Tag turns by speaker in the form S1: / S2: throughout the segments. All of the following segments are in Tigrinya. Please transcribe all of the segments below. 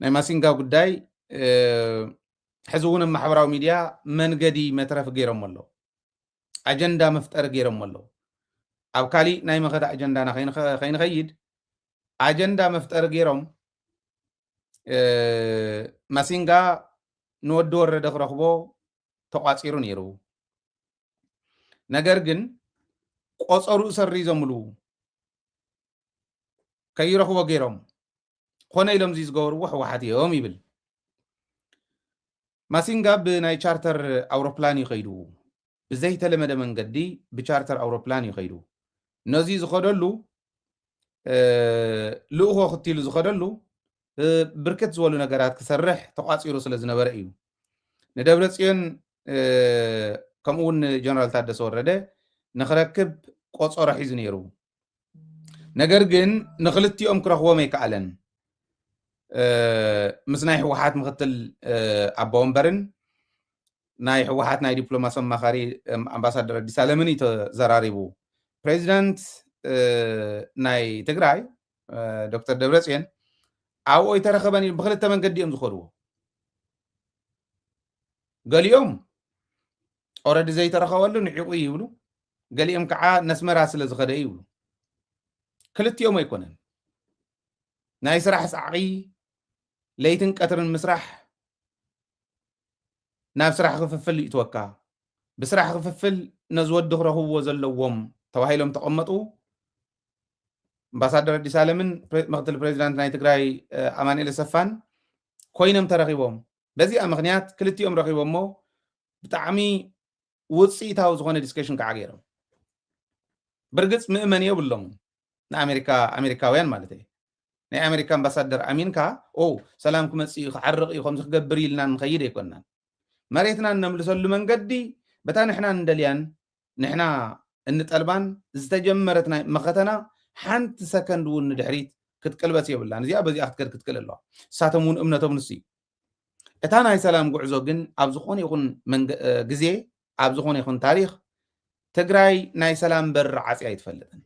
S1: ናይ ማሲንጋ ጉዳይ ሕዚ እውን ማሕበራዊ ሚድያ መንገዲ መትረፍ ገይሮም ኣሎ ኣጀንዳ መፍጠር ገይሮም ኣሎ ኣብ ካሊእ ናይ መኸዳ ኣጀንዳና ከይንኸይድ ኣጀንዳ መፍጠር ገይሮም ማሲንጋ ንወዲ ወረደ ክረኽቦ ተቋፂሩ ነይሩ ነገር ግን ቆፀሩ ሰሪዞምሉ ከይረኽቦ ገይሮም ኮነ ኢሎም እዚ ዝገበርዎ ህወሓት እዮም ይብል ማሲንጋ ብናይ ቻርተር ኣውሮፕላን ይኸይዱ ብዘይተለመደ መንገዲ ብቻርተር ኣውሮፕላን ይኸይዱ ነዚ ዝኸደሉ ልእኾ ክትሉ ዝኸደሉ ብርክት ዝበሉ ነገራት ክሰርሕ ተቋፂሩ ስለ ዝነበረ እዩ ንደብረፅዮን ከምኡውን ጀነራል ታደሰ ወረደ ንኽረክብ ቆፀሮ ሒዙ ነይሩ ነገር ግን ንክልቲኦም ክረኽቦም ኣይከኣለን ምስ ናይ ህወሓት ምክትል ኣባ ወንበርን ናይ ህወሓት ናይ ዲፕሎማሲ ኣማኻሪ ኣምባሳደር ኣዲስ ኣለምን እዩ ተዘራሪቡ ፕሬዚዳንት ናይ ትግራይ ዶክተር ደብረፅዮን ኣብኡ ይተረኸበን ብክልተ መንገዲ እዮም ዝኸድዎ ገሊኦም ኦረዲ ዘይተረኸበሉ ንዕቑ ይብሉ ገሊኦም ከዓ ነስመራ ስለ ዝኸደ ይብሉ ክልቲኦም ኣይኮነን ናይ ስራሕ ፃዕቂ ለይትን ቀትርን ምስራሕ ናብ ስራሕ ክፍፍል ይትወካ ብስራሕ ክፍፍል ነዝወዲ ክረኽብዎ ዘለዎም ተባሂሎም ተቐመጡ ኣምባሳደር ኣዲስ ኣለምን ምክትል ፕሬዚዳንት ናይ ትግራይ ኣማኑኤል ሰፋን ኮይኖም ተረኺቦም በዚኣ ምክንያት ክልቲኦም ረኺቦሞ ብጣዕሚ ውፅኢታዊ ዝኾነ ዲስከሽን ከዓ ገይሮም ብርግፅ ምእመን የብሎም ንኣሜሪካውያን ማለት እዩ ናይ ኣሜሪካ ኣምባሳደር ኣሚንካ ሰላም ክመፅእ ክዓርቕ እዩ ከምዚ ክገብር ኢልና ንኸይድ ኣይኮናን መሬትና እነምልሰሉ መንገዲ በታ ንሕና እንደልያን ንሕና እንጠልባን ዝተጀመረት ናይ መኸተና ሓንቲ ሰከንድ እውን ንድሕሪት ክትቅልበስ የብላን እዚኣ በዚኣ ክትከድ ክትክእል ኣለዋ ንሳቶም እውን እምነቶም ንሱ እዩ እታ ናይ ሰላም ጉዕዞ ግን ኣብ ዝኾነ ይኹን ግዜ ኣብ ዝኾነ ይኹን ታሪክ ትግራይ ናይ ሰላም በር ዓፅያ ኣይትፈልጥን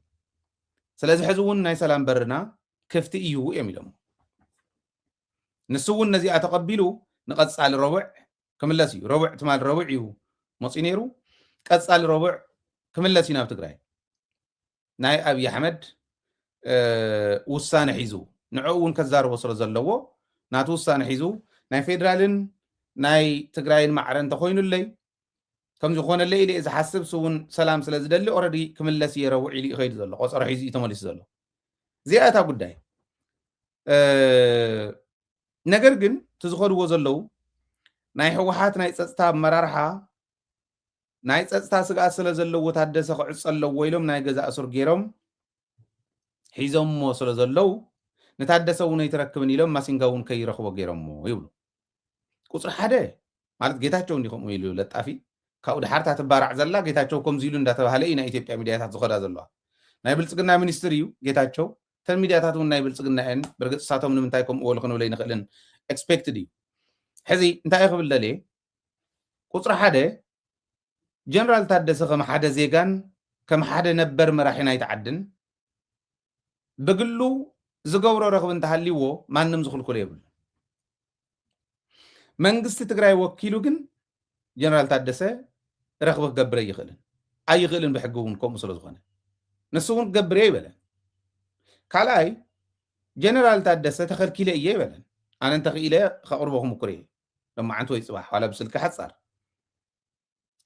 S1: ስለዚ ሕዚ እውን ናይ ሰላም በርና ክፍቲ እዩ እዮም ኢሎም ንሱ እውን ነዚኣ ተቐቢሉ ንቐፃሊ ረቡዕ ክምለስ እዩ ረቡዕ ትማል ረቡዕ እዩ መፂኡ ነይሩ ቀፃሊ ረቡዕ ክምለስ እዩ ናብ ትግራይ ናይ ኣብይ ኣሕመድ ውሳነ ሒዙ ንዕኡ እውን ከዛርቦ ስለ ዘለዎ ናቱ ውሳነ ሒዙ ናይ ፌደራልን ናይ ትግራይን ማዕረ እንተኮይኑለይ ከም ዝኾነለይ ኢለ ዝሓስብ ስውን ሰላም ስለ ዝደሊ ኦረዲ ክምለስ እየ ረቡዕ ኢሉ ይኸይዱ ዘሎ ቆፀሮ ሒዙ እዩ ተመሊሱ ዘሎ እዚኣ እታ ጉዳይ ነገር ግን ትዝኸድዎ ዘለው ናይ ህወሓት ናይ ፀጥታ ኣመራርሓ ናይ ፀጥታ ስጋኣት ስለ ዘለዎ ታደሰ ክዕፀ ኣለዎ ኢሎም ናይ ገዛ እሱር ገይሮም ሒዞምሞ ስለ ዘለው ንታደሰ እውን ኣይትረክብን ኢሎም ማሲንጋ እውን ከይረኽቦ ገይሮምሞ ይብሉ ቁፅሪ ሓደ ማለት ጌታቸው እንዲኸምኡ ኢሉ ለጣፊ ካብኡ ድሓርታ ትባራዕ ዘላ ጌታቸው ከምዚ ኢሉ እንዳተባሃለ እዩ ናይ ኢትዮጵያ ሚድያታት ዝኸዳ ዘለዋ ናይ ብልፅግና ሚኒስትር እዩ ጌታቸው ተን ሚድያታት እውን ናይ ብልፅግና እየን ብርግፅ ሳቶም ንምንታይ ከምኡ በሉ ክንብለ ይንኽእልን ኤክስፔክትድ እዩ ሕዚ እንታይ ክብል ደልየ ቁፅሪ ሓደ ጀነራል ታደሰ ከም ሓደ ዜጋን ከም ሓደ ነበር መራሒ ናይቲ ዓድን ብግሉ ዝገብሮ ረኽቢ እንተሃልይዎ ማንም ዝኽልክሎ የብሉ መንግስቲ ትግራይ ወኪሉ ግን ጀነራል ታደሰ ረኽቢ ክገብረ ኣይኽእልን ብሕጊ እውን ከምኡ ስለ ዝኾነ ንሱ እውን ክገብር እየ ይበለን ካልኣይ ጀነራል ታደሰ ተኸልኪለ እየ ይበለን ኣነ እንተኽኢለ ከቕርቦ ክምኩር እየ ሎማዓንቲ ወይ ፅባሕ ዋላ ብስልኪ ሓፃር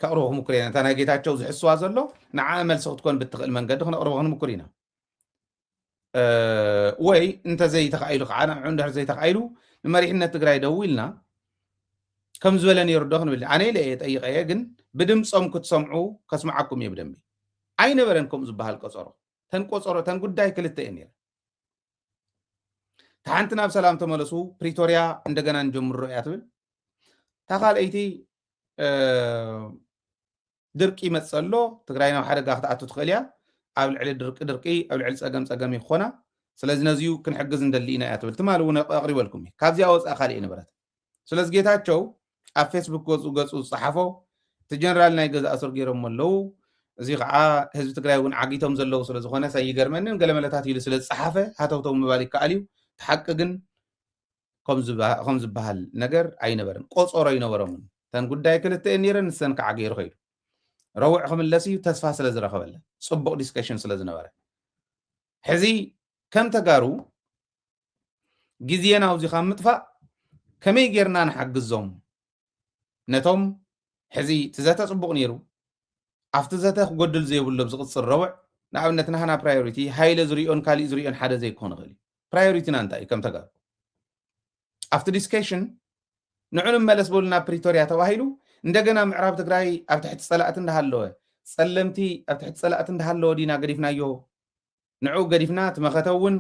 S1: ከቕርቦ ክምኩር እየ ነታ ናይ ጌታቸው ዝሕስዋ ዘሎ ንዓኣ መልሲ ክትኮን ብትኽእል መንገዲ ክነቕርቦ ክንምኩር ኢና ወይ እንተዘይተኻኢሉ ከዓ ንዕኡ እንድሕር ዘይተኻኢሉ ንመሪሕነት ትግራይ ደው ኢልና ከም ዝበለ ነይሩ ዶ ክንብል ኣነ ኢለ እየ ጠይቀ እየ ግን ብድምፆም ክትሰምዑ ከስማዓኩም እየ ብደንቢ ኣይነበረን ከምኡ ዝበሃል ቆፀሮ ተን ጉዳይ ክልተ እየ ነይረ ታሓንቲ ናብ ሰላም ተመለሱ ፕሪቶሪያ እንደገና እንጀምሮ እያ ትብል ታኻልአይቲ ድርቂ ይመፅእ ኣሎ ትግራይ ናብ ሓደጋ ክትኣቱ ትኽእል እያ ኣብ ልዕሊ ድርቂ ኣብ ልዕሊ ፀገም ይኾና ስለዚ ነዚዩ ክንሕግዝ እንደሊ ኢና እያ ትብል ትማል እውን ኣቕሪበልኩም እየ ካብዚኣ ወፃእ ካሊእ ንብረት ስለዚ ጌታቸው ኣብ ፌስቡክ ገፁ ዝፀሓፎ እቲ ጀነራል ናይ ገዛ እሱር ገይሮም ኣለው እዚ ከዓ ህዝቢ ትግራይ እውን ዓጊቶም ዘለው ስለ ዝኾነ ሰይገርመንን ገለመለታት ኢሉ ስለ ዝፀሓፈ ሃተውቶም ምባል ይከኣል እዩ ተሓቂ ግን ከም ዝበሃል ነገር ኣይነበረን ቆፀሮ ይነበሮምን ተን ጉዳይ ክልተ ነይረን ንሰን ከዓ ገይሩ ኸይዱ ረውዕ ክምለስ እዩ ተስፋ ስለ ዝረኸበለ ፅቡቅ ዲስከሽን ስለ ዝነበረ ሕዚ ከም ተጋሩ ግዜና ኣብዚኻ ምጥፋእ ከመይ ጌርና ንሓግዞም ነቶም ሕዚ ትዘተ ፅቡቅ ነይሩ ኣብቲ ዘተ ክጎድል ዘይብሎም ዝቕፅር ረውዕ ንኣብነት ናህና ፕራዮሪቲ ሃይለ ዝሪኦን ካሊእ ዝሪኦን ሓደ ዘይክኾን ይኽእል እዩ ፕራዮሪቲና እንታይ እዩ ከም ተጋሩ ኣብቲ ዲስከሽን ንዑ ንመለስ በሉና ፕሪቶሪያ ተባሂሉ እንደገና ምዕራብ ትግራይ ኣብ ትሕቲ ፀላእቲ እንዳሃለወ ፀለምቲ ኣብ ትሕቲ ፀላእቲ እንዳሃለወ ዲና ገዲፍናዮ ንዑ ገዲፍና ትመኸተ እውን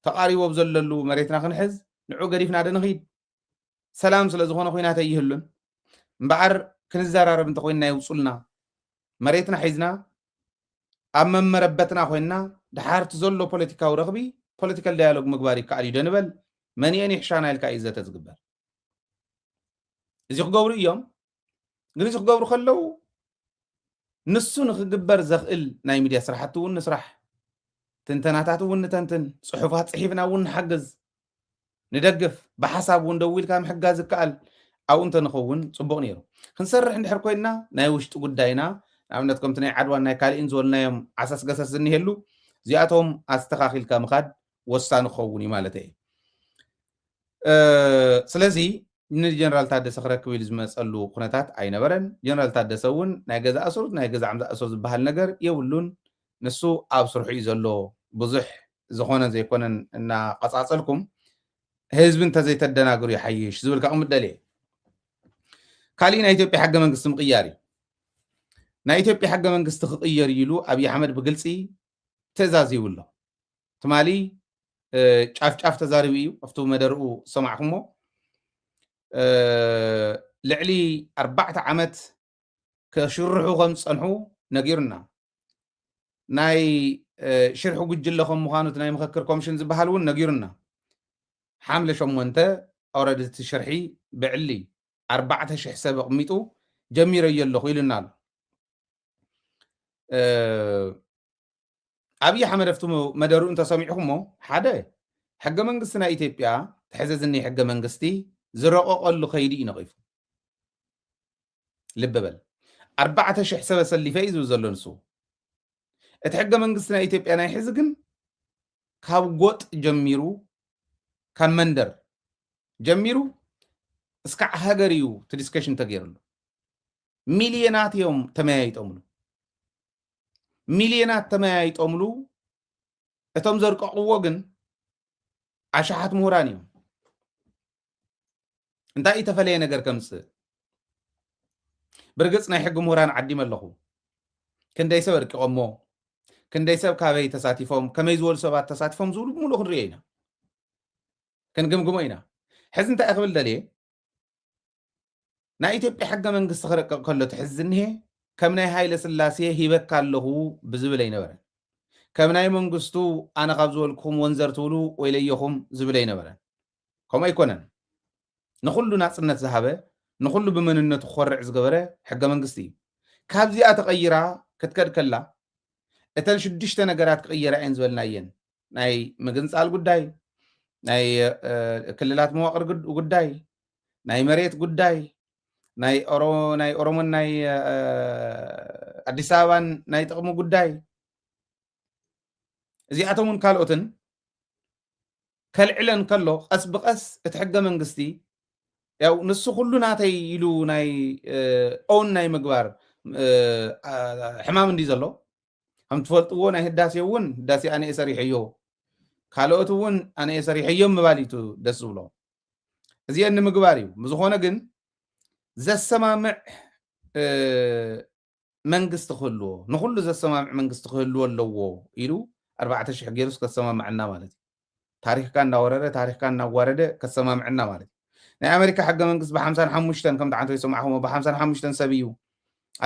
S1: ተቃሪቦ ዘለሉ መሬትና ክንሕዝ ንዑ ገዲፍና ደንኺድ ሰላም ስለ ዝኾነ ኩናት ኣይህሉን እምበዓር ክንዘራረብ እንተኮይንና ይውፁልና መሬትና ሒዝና ኣብ መመረበትና ኮይንና ድሓርቲ ዘሎ ፖለቲካዊ ረኽቢ ፖለቲካል ዳያሎግ ምግባር ይከኣል እዩ ደንበል መንአን ይሕሻና ኢልካ እዩ ዘተ ዝግበር እዚ ክገብሩ እዮም ግን እዚ ክገብሩ ከለዉ ንሱ ንክግበር ዘኽእል ናይ ሚድያ ስራሕቲ እውን ንስራሕ ትንተናታት እውን ንተንትን ፅሑፋት ፅሒፍና እውን ንሓግዝ ندقف بحساب وندويل كام حجاز كأل أو أنت نخون صبغنيرو خنسرح نحر كوينا نايوشت قداينا عملتكم تناي عدوى ناي كال إنزول نايم عساس قصص النهلو زياتهم استخاخيل كام خاد وسان خوني مالتي سلازي من الجنرال تادس خرك ويلز مسألو قناتات عين برن جنرال تادس ون ناي جزء أسر ناي جزء عمد أسر بهال نجر يولون نسو أبصر حيزلو بزح زخونا زي كونن إن قصاص لكم حزب انت زي تدناغر يحيش زول كأم الدليل كالي نا إثيوبيا حق منقست مقياري نا إثيوبيا حق منقست خطير يلو أبي أحمد بقلسي تزازي ولا تمالي شاف تزاريو أفتو مدرؤو سمعكمو لعلي 4 عامات كشرحو خمس أنحو نقيرنا ناي شرحو قجل لكم مخانو تناي مخكر كومشنز بحالون نقيرنا حاملة شمونته أوردت الشرحي بعلي 14 حساب قميتو جميرة يلو خيلنا أبي حمد رفتو مدارو انت سامعكمو حدا حق منقستنا إثيوبيا تحززني حق منقستي زرقو قلو خيدي نغيف لببل 14 حساب سلي فايز وزلو نسو اتحق منقستنا إثيوبيا ناي حزقن كاو قوت جميرو كان مندر جميرو اسكع هاجريو تديسكشن تغيرلو مليونات يوم تمايت أملو مليونات تمايت أملو اتم زرق قوغن عشاحات مهرانيو انتا اي تفلي نجر كمس برقصنا يحق مهران عدي ملخو كن داي سبر قمو كن داي سب كابي تساتيفهم كما يزول سبات تساتيفهم زول مولو خريينا كان قمقمينا حزن تأقبل دلي نا إثيوبيا حق من قصة خرق كله تحزن هي كم ناي هاي لسلاسية هيبك له بزبلين برا كم ناي من قصتو أنا قبضولكم وانزرتولو وإليهم زبلين برا كما يكونن نخلو ناس الناس ذهبه نخلو بمن إنه تخرع زقبره حق من قصتي كابزي أتغيرها كتكر كلا أتل شدشت نقرات تغير عين زول ناين ناي مجنس على قداي ناي كللات مواقر قداي ناي مريت قداي ناي أورومون ناي أديساوان ناي تقومو قداي زي أتمون كالوتن كالعلن كالو قس بقس اتحق من قستي ياو نسو كلو ناتي يلو ناي أون ناي مقبار حمام دي زلو هم تفلطو ناي هداسي ون هداسي أنا إساري حيو ካልኦት እውን ኣነ ሰሪሐዮም መባሊቱ ደስ ብሎ እዚአን ንምግባር እዩ ምዝኾነ ግን ዘሰማምዕ መንግስቲ ክህልዎ ንኩሉ ዘሰማምዕ መንግስቲ ክህልዎ ኣለዎ ኢሉ 4000 ገይሩስ ከሰማምዕና ማለት እዩ ታሪክካ እናወረደ ታሪክካ እናዋረደ ከሰማምዕና ማለት እዩ ናይ ኣሜሪካ ሕገ መንግስቲ ብ55 ከም ተዓንቶ ይሰማዕኹም ብ55 ሰብ እዩ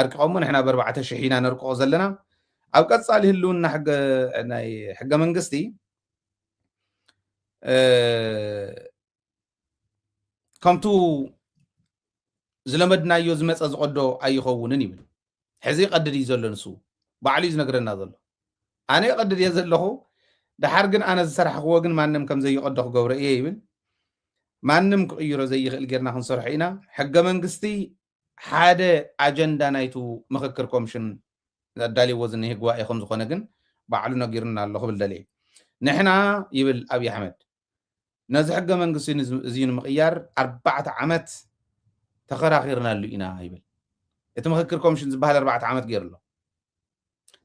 S1: ኣርቂቖሞ ንሕና ብ4000 ኢና ነርቅቆ ዘለና ኣብ ቀጻሊ ህልውና ናይ ሕገ መንግስቲ ከምቱ ዝለመድናዮ ዝመፀ ዝቆዶ ኣይኸውንን ይብል ሕዚ ቀድድ እዩ ዘሎ ንሱ ባዕሉ እዩ ዝነግረና ዘሎ ኣነ ቀድድ እየ ዘለኹ ድሓር ግን ኣነ ዝሰራሕኽዎ ግን ማንም ከም ዘይቀዶ ክገብሮ እየ ይብል ማንም ክቅይሮ ዘይኽእል ጌርና ክንሰርሖ ኢና ሕገ መንግስቲ ሓደ ኣጀንዳ ናይቱ ምክክር ኮሚሽን ዘዳልይዎ ዝኒሄ ጉባኤ ከም ዝኾነ ግን ባዕሉ ነጊሩና ኣሎ ክብል ደልየ ንሕና ይብል ኣብይ ኣሕመድ ነዚ ሕገ መንግስቲ እዚ ንምቅያር 4 ዓመት ተኸራኺርናሉ ኢና ይብል እቲ ምክክር ኮሚሽን ዝበሃል 4 ዓመት ገይሩ ኣሎ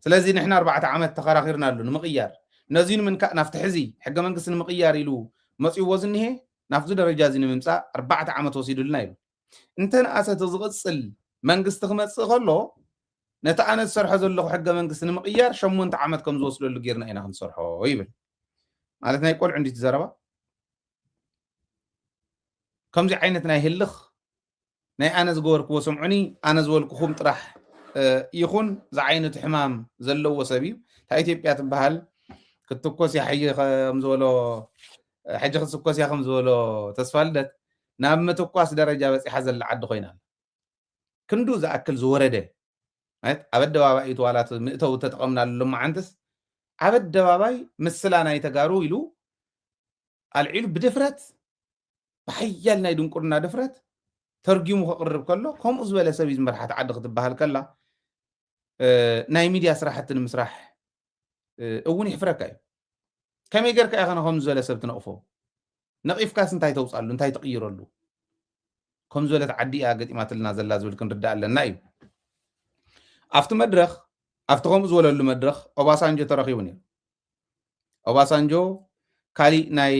S1: ስለዚ ንሕና 4 ዓመት ተኸራኺርናሉ ንምቅያር ነዚ ንምንካእ ናፍቲ ሕዚ ሕገ መንግስቲ ንምቅያር ኢሉ መፅይዎ ዝኒሄ ናፍዚ ደረጃ እዚ ንምምፃእ 4 ዓመት ወሲዱልና ይብል እንተነኣሰተ ዝቕፅል መንግስቲ ክመፅእ ከሎ ነቲ ኣነ ዝሰርሖ ዘለኹ ሕገ መንግስቲ ንምቅያር 8 ዓመት ከም ዝወስደሉ ጌርና ኢና ክንሰርሖ ይብል ማለት ናይ ቆልዑ እንዲት ዘረባ ከምዚ ዓይነት ናይ ህልኽ ናይ ኣነ ዝገበርክዎ ስምዑኒ ኣነ ዝበልኩኹም ጥራሕ ይኹን ዝዓይነቱ ሕማም ዘለዎ ሰብ እዩ እታ ኢትዮጵያ ትበሃል ክትኮስ ያሕይ ከም ዝበሎ ሕጂ ክትኮስ ያ ከም ዝበሎ ተስፋ ልደት ናብ ምትኳስ ደረጃ በፂሓ ዘላ ዓዲ ኮይና ክንዱ ዝኣክል ዝወረደ ማለት ኣብ ኣደባባይ እቲ ዋላት ምእተው ተጠቐምናሉ ልማዓንትስ ኣብ ኣደባባይ ምስላ ናይ ተጋሩ ኢሉ ኣልዒሉ ብድፍረት ብሓያል ናይ ድንቁርና ድፍረት ተርጊሙ ክቅርብ ከሎ ከምኡ ዝበለ ሰብ እዩ ዝመርሓት ዓዲ ክትበሃል ከላ ናይ ሚድያ ስራሕቲ ንምስራሕ እውን ይሕፍረካ እዩ ከመይ ጌርካ ኢኻ ከምዚ ዝበለ ሰብ ትነቕፎ ነቒፍካስ እንታይ ተውፃሉ እንታይ ትቕይረሉ ከምዚ ዝበለት ዓዲ እያ ገጢማትልና ዘላ ዝብል ክንርዳእ ኣለና እዩ ኣብቲ መድረኽ ኣብቲ ከምኡ ዝበለሉ መድረኽ ኦባሳንጆ ተረኺቡ ነይሩ ኦባሳንጆ ካሊእ ናይ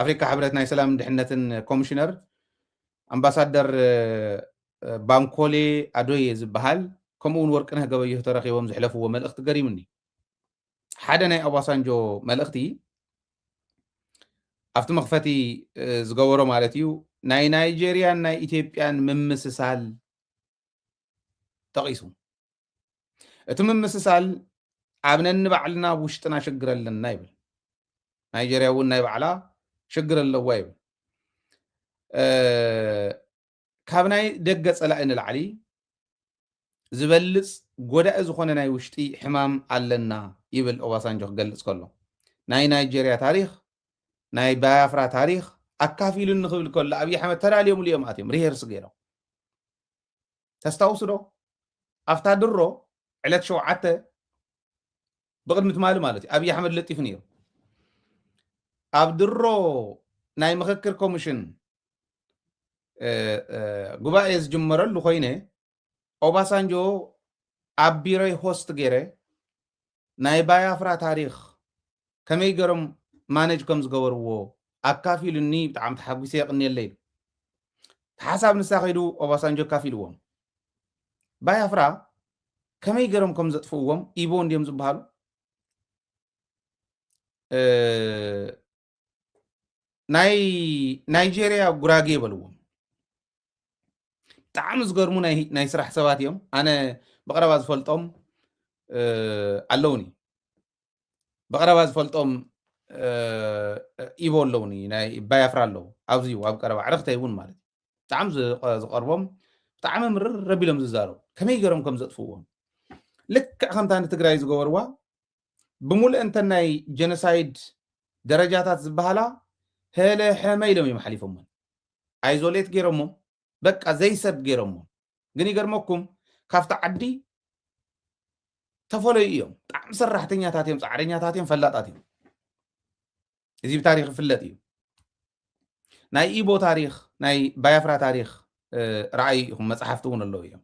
S1: ኣፍሪካ ሕብረት ናይ ሰላም ድሕነትን ኮሚሽነር ኣምባሳደር ባንኮሌ ኣዶዬ ዝበሃል ከምኡ እውን ወርቅነህ ገበየሁ ተረኺቦም ዝሕለፍዎ መልእኽቲ ገሪሙኒ ሓደ ናይ ኦባሳንጆ መልእኽቲ ኣብቲ መኽፈቲ ዝገበሮ ማለት እዩ ናይ ናይጀርያን ናይ ኢትዮጵያን ምምስሳል ተቂሱ እቲ ምምስሳል ኣብ ነንባዕልና ውሽጥና ሽግር ኣለና ይብል ናይጀርያ እውን ናይ ባዕላ ሽግር ኣለዋ ይብል ካብ ናይ ደገ ፀላኢ ንላዕሊ ዝበልፅ ጎዳኢ ዝኾነ ናይ ውሽጢ ሕማም ኣለና ይብል ኦባሳንጆ ክገልፅ ከሎ ናይ ናይጀርያ ታሪክ ናይ ባያፍራ ታሪክ ኣካፊሉ ንክብል ከሎ ኣብይ ኣሕመድ ተዳልዮም ልዮም ኣትዮም ሪሄርስ ገይሮም ተስታውሱ ዶ ኣብታ ድሮ ዕለት 7 ብቅድሚ ትማሊ ማለት እዩ ኣብይ ኣሕመድ ለጢፉ ነይሩ ኣብ ድሮ ናይ ምክክር ኮሚሽን ጉባኤ ዝጅመረሉ ኮይነ ኦባሳንጆ ኣብ ቢሮይ ሆስት ገይረ ናይ ባያፍራ ታሪክ ከመይ ገሮም ማነጅ ከም ዝገበርዎ ኣካፊሉኒ ብጣዕሚ ተሓጒሰ የቕኒየለ ኢሉ ሓሳብ ንሳ ከይዱ ኦባሳንጆ ኣካፊልዎም ባያፍራ ከመይ ገሮም ከም ዘጥፍእዎም ኢቦ እንዲዮም ዝበሃሉ ናይ ናይጀርያ ጉራጌ ይበልዎም ብጣዕሚ ዝገርሙ ናይ ስራሕ ሰባት እዮም ኣነ ብቀረባ ዝፈልጦም ኣለውኒ ብቀረባ ዝፈልጦም ኢቦ ኣለውኒ ናይ ባያፍራ ኣለዉ ኣብዚ ኣብ ቀረባ ዕረክተይ እውን ማለት ብጣዕሚ ዝቀርቦም ብጣዕሚ ምርር ረቢሎም ዝዛረቡ ከመይ ገሮም ከም ዘጥፍእዎም ልክዕ ከምታ ንትግራይ ዝገበርዋ ብሙሉእ እንተ ናይ ጀኖሳይድ ደረጃታት ዝበሃላ هلا حمايلهم يوم حليفهم ايزوليت غيرهم بقى زي سب غيرهم غني غرمكم كافتا عدي تفوليهم طعم سرحتنياتاتهم صعرنياتاتهم فلاطاتهم اذي بتاريخ فلطي ناي ايبو تاريخ ناي بايافرا تاريخ رايهم مصحفتون الله يوم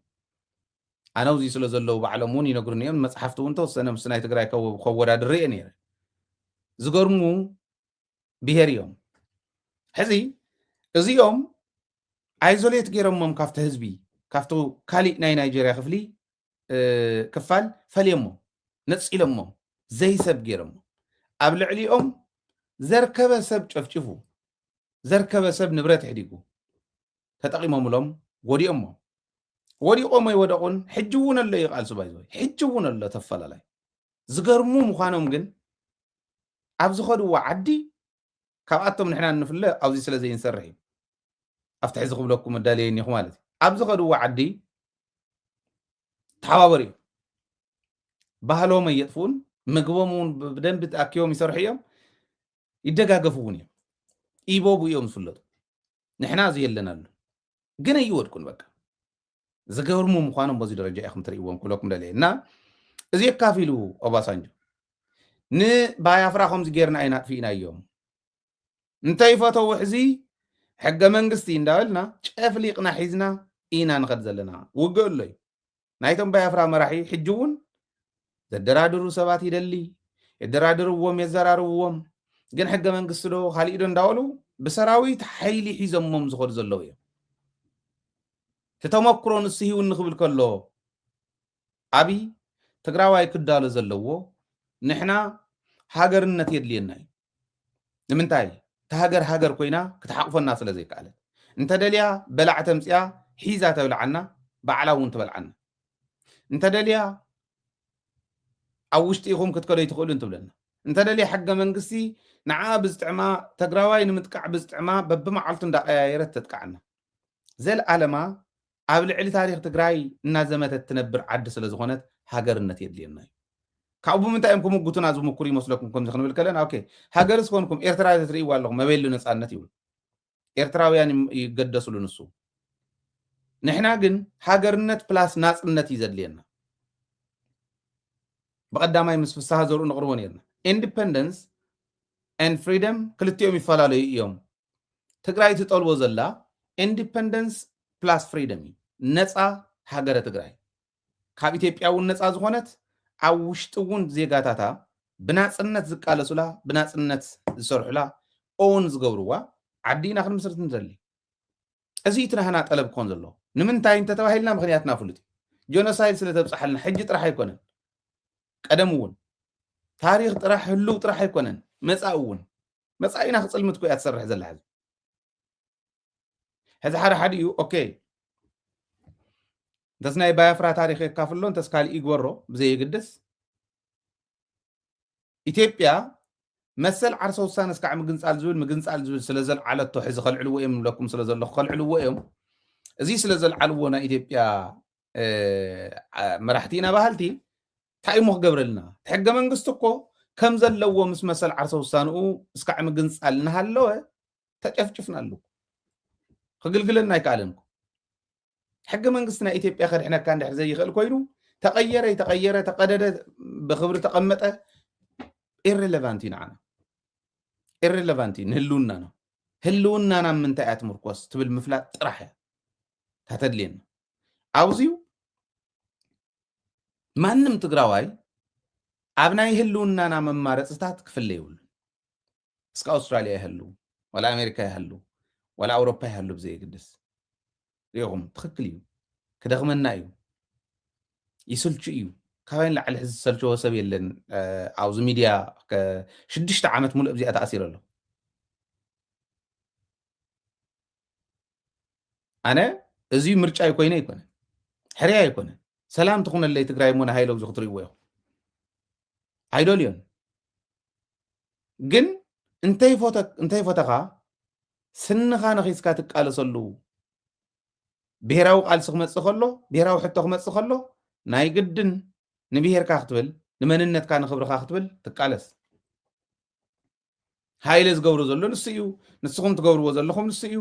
S1: انا وزي سلو زلو بعلمون ينغرنيهم مصحفتون توسنه مسناي تግራይ ከወዳድር ነይረ ዝገርሙ ብሄርዮም ሕዚ እዚኦም አይዞሌት ገይሮሞም ካፍተ ህዝቢ ካፍቱ ካሊእ ናይ ናይጀርያ ክፍሊ ክፋል ፈልየሞ ነፂሎሞ ዘይሰብ ገይሮሞ ኣብ ልዕሊኦም ዘርከበ ሰብ ጨፍጭፉ ዘርከበ ሰብ ንብረት ሕዲጉ ተጠቂሞምሎም ወዲቆም ይወደቁን ሕጅውን ኣሎ ይቃልሱ ባይዘይ ሕጅውን ኣሎ ተፈላላይ ዝገርሙ ምዃኖም ግን ኣብ ዝኸድዎ ዓዲ ካብኣቶም ንሕና ንፍለ ኣብዚ ስለዘይ እንሰርሕ እዩ ኣብቲ ሕዚ ክብለኩም እዳልየኒ ኢኹ ማለት ኣብ ዝኸድዎ ዓዲ ተሓባበሩ እዮም ባህሎም የጥፉን ምግቦም እውን ብደንቢ ተኣኪቦም ይሰርሑ እዮም ይደጋገፉ እውን እዮም ኢቦቡ እዮም ዝፍለጡ ንሕና እዚ የለናሉ ግን ኣይወድቁን በቃ ዝገርሙ ምዃኖም በዚ ደረጃ ኢኹም ትርእይዎም ክብለኩም ደልየ እና እዚ የካፊሉ ኦባሳንጆ ንባያፍራ ከምዚ ጌርና ኢና ኣጥፊእናዮም እንተይፈተው ሕዚ ሕገ መንግስቲ እንዳበልና ጨፍሊቕና ሒዝና ኢና ንኸድ ዘለና ውግእ ኣሎ እዩ ናይቶም ባያፍራ መራሒ ሕጂ እውን ዘደራድሩ ሰባት ይደሊ የደራድርዎም የዘራርብዎም ግን ሕገ መንግስቲ ዶ ካሊእ ዶ እንዳበሉ ብሰራዊት ሓይሊ ሒዞሞም ዝኸዱ ዘለዉ እዮም ተተመክሮ ንስሂውን ንኽብል ከሎ ኣብይ ትግራዋይ ክዳሎ ዘለዎ ንሕና ሃገርነት የድልየና እዩ ንምንታይ ተሃገር ሃገር ኮይና ክትሓቅፈና ስለ ዘይከኣለት እንተደልያ በላዕ ተምፅያ ሒዛ ተብልዓና ባዕላ እውን ትበልዓና እንተደልያ ኣብ ውሽጢ ኢኹም ክትከደይ ትኽእሉ እንትብለና እንተደልያ ሕገ መንግስቲ ንዓ ብዝጥዕማ ትግራዋይ ንምጥቃዕ ብዝጥዕማ በብመዓልቱ እንዳቀያየረት ተጥቃዕና ዘለዓለማ ኣብ ልዕሊ ታሪክ ትግራይ እናዘመተት ትነብር ዓዲ ስለ ዝኾነት ሃገርነት የድልየና እዩ ካብኡ ምንታይ እዮም ክምጉቱና ዝምኩሩ ይመስለኩም ከምዚ ክንብል ከለና ኦኬ ሃገርስ ኮንኩም ኤርትራ ትርእይዎ ኣለኹም መበሉ ነፃነት ይብሉ ኤርትራውያን ይገደስሉ ንሱ ንሕና ግን ሃገርነት ፕላስ ናፅነት እዩ ዘድልየና ብቐዳማይ ምስ ፍሳሃ ዘርኡ ነቕርቦ ነርና ኢንዲፐንደንስ ኤንድ ፍሪደም ክልቲኦም ይፈላለዩ እዮም ትግራይ ትጠልቦ ዘላ ኢንዲፐንደንስ ፕላስ ፍሪደም እዩ ነፃ ሃገረ ትግራይ ካብ ኢትዮጵያ እውን ነፃ ዝኾነት ኣብ ውሽጢ እውን ዜጋታታ ብናፅነት ዝቃለሱላ ብናፅነት ዝሰርሑላ ኦውን ዝገብርዋ ዓዲና ክንምስርት ንደሊ እዚ እቲ ናህና ጠለብ ክኾን ዘለዎ ንምንታይ እንተተባሂልና ምክንያትና ፍሉጥ ጆኖሳይድ ስለ ተብፅሓልና ሕጂ ጥራሕ ኣይኮነን ቀደም እውን ታሪክ ጥራሕ ህልው ጥራሕ ኣይኮነን መፃእ እውን መፃኢና ክፅልምት ኮ እያ ትሰርሕ ዘላ ሕዚ ሓደ ሓደ እዩ ኦኬ እንተስ ናይ ባያፍራ ታሪክ የካፍሎ እንተስ ካሊእ ይግበሮ ብዘይግድስ ኢትዮጵያ መሰል ዓርሰ ውሳነ እስካዕ ምግንፃል ዝብል ስለ ዘልዓለቶ ሕዚ ከልዕልዎ እዮም ንብለኩም ስለ ዘለኹ ከልዕልዎ እዮም እዚ ስለ ዘልዓልዎ ናይ ኢትዮጵያ መራሕቲ ኢና ባህልቲ እንታይ እሞ ክገብረልና ሕገ መንግስቲ እኮ ከም ዘለዎ ምስ መሰል ዓርሰ ውሳንኡ እስካዕ ምግንፃል እናሃለወ ተጨፍጭፍና ኣለኩ ክግልግለና ኣይከኣለን ሕገ መንግስቲ ናይ ኢትዮጵያ ከድሕነካ እንድሕር ዘይኽእል ኮይኑ ተቀየረ ተቀደደ ብክብሪ ተቐመጠ ኢሬሌቫንት እዩ ንዓና ኢሬሌቫንት እዩ ንህልውናና ህልውናና ምንታይ እያ ትምርኮስ ትብል ምፍላጥ ጥራሕ እያ ታተድልየና ኣብዚዩ ማንም ትግራዋይ ኣብ ናይ ህልውናና መማረፅታት ክፍለ ይብሉ እስከ ኣውስትራልያ ይህሉ ወላ ኣሜሪካ ይህሉ ወላ ኣውሮፓ ይህሉ ብዘይግድስ ሪኹም ትክክል እዩ ክደኽመና እዩ ይስልቹ እዩ ካባይን ላዕሊ ሕዚ ዝሰልቸዎ ሰብ የለን ኣብዚ ሚድያ 6 ዓመት ሙሉእ ብዚኣ ተኣሲረ ኣሎ ኣነ እዚ ምርጫ ይኮይነ ይኮነ ሕርያ ይኮነ ሰላም ትኹነለይ ትግራይ ሞና ሃይለው ዚ ክትርእይዎ ኢኹም ኣይደልዮን ግን እንተይፎተኻ ስንኻ ነኺስካ ትቃለሰሉ ብሄራዊ ቃልሲ ክመፅእ ከሎ ብሄራዊ ሕቶ ክመፅእ ከሎ ናይ ግድን ንብሄርካ ክትብል ንመንነትካ ንክብርካ ክትብል ትቃለስ ሃይለ ዝገብሮ ዘሎ ንሱ እዩ ንስኹም ትገብርዎ ዘለኹም ንሱ እዩ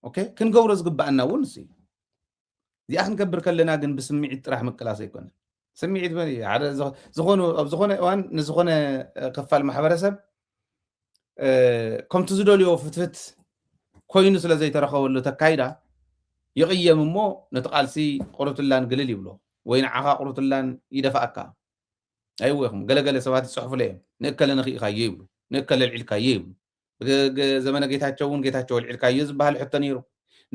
S1: ኦኬ ክንገብሮ ዝግባአና እውን ንሱ እዩ እዚኣ ክንገብር ከለና ግን ብስምዒት ጥራሕ ምቅላስ ኣይኮነን ስምዒት ሓደ ኣብ ዝኾነ እዋን ንዝኾነ ክፋል ማሕበረሰብ ከምቲ ዝደልዮ ፍትፍት ኮይኑ ስለ ዘይተረኸበሉ ተካይዳ ይቕየም እሞ ነቲ ቃልሲ ቁርትላን ግልል ይብሎ ወይ ንዓኻ ቁርትላን ይደፋእካ ኣይወይኹም ገለገለ ሰባት ይፅሕፉለ እዮም ንእከለ ንኽኢኻዮ ይብሉ ንእከለ ልዒልካዮ ይብሉ ዘመነ ጌታቸው እውን ጌታቸው ልዒልካዮ ዝበሃል ሕቶ ነይሩ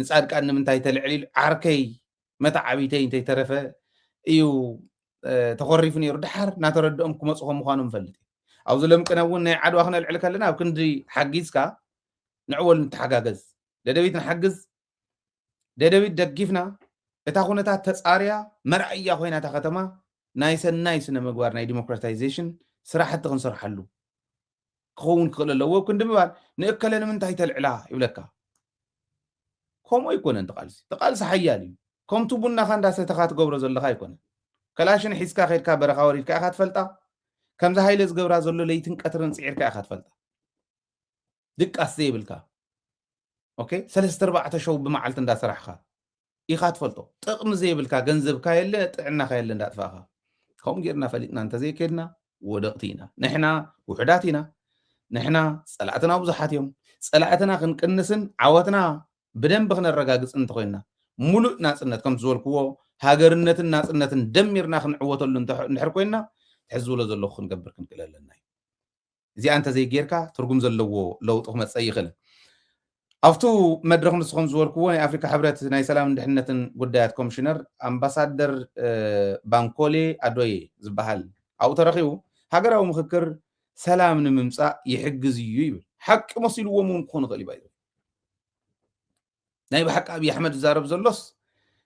S1: ንፃድቃን ንምንታይ ተልዕል ኢሉ ዓርከይ መታዓቢተይ እንተይተረፈ እዩ ተኮሪፉ ነይሩ ድሓር እናተረድኦም ክመፁ ከም ምዃኖም ንፈልጥ ኣብዚ ለምቅነ እውን ናይ ዓድዋ ክነልዕል ከለና ኣብ ክንዲ ሓጊዝካ ንዕወል ንተሓጋገዝ ደደቢት ንሓግዝ ደደቢት ደጊፍና እታ ኩነታት ተፃርያ መርኣያ ኮይና እታ ከተማ ናይ ሰናይ ስነ ምግባር ናይ ዲሞክራታይዜሽን ስራሕቲ ክንሰርሓሉ ክኸውን ክኽእል ኣለዎ ክንዲ ምባል ንእከለ ንምንታይ ተልዕላ ይብለካ ከምኡ ኣይኮነን ተቃልሲ ሓያል እዩ ከምቲ ቡናኻ እንዳሰተኻ ትገብሮ ዘለካ ኣይኮነን ከላሽን ሒዝካ ከድካ በረኻ ወሪድካ ኢኻ ትፈልጣ ከምዚ ሃይለ ዝገብራ ዘሎ ለይትን ቀትርን ፅዒርካ ኢኻ ትፈልጣ دقاس زيبلكا اوكي 3-4 شهور بمعلت اندا سرحخا إيخا تفلطو طقم زيبلكا جنزبكا يلا طعناخا يلا اندا طفاخا كوم غيرنا فليتنا انت زي كدنا ودقتينا نحنا وحداتنا نحنا صلاتنا بزحات يوم صلاتنا كنقنسن عوتنا بدنب خنرغاغص انت خوينا ሙሉእ ናጽነት ከም ዝበልክዎ ሃገርነትን ናጽነትን ደሚርና ክንዕወተሉ እንድሕር ኮይና ትሕዝብሎ ዘለኹ ክንገብር ክንክእል ኣለና እዩ እዚኣ እንተ ዘይጌርካ ትርጉም ዘለዎ ለውጢ ክመፅእ ይኽእልን ኣብቱ መድረክ ንስኹም ዝበልክዎ ናይ ኣፍሪካ ሕብረት ናይ ሰላምን ድሕነትን ጉዳያት ኮሚሽነር ኣምባሳደር ባንኮሌ ኣዶዬ ዝበሃል ኣብኡ ተረኺቡ ሃገራዊ ምክክር ሰላም ንምምፃእ ይሕግዝ እዩ ይብል ሓቂ መሲልዎም እውን ክኾኑ ይኽእል እዩ ናይ ብሓቂ ኣብይ ኣሕመድ ዝዛረብ ዘሎስ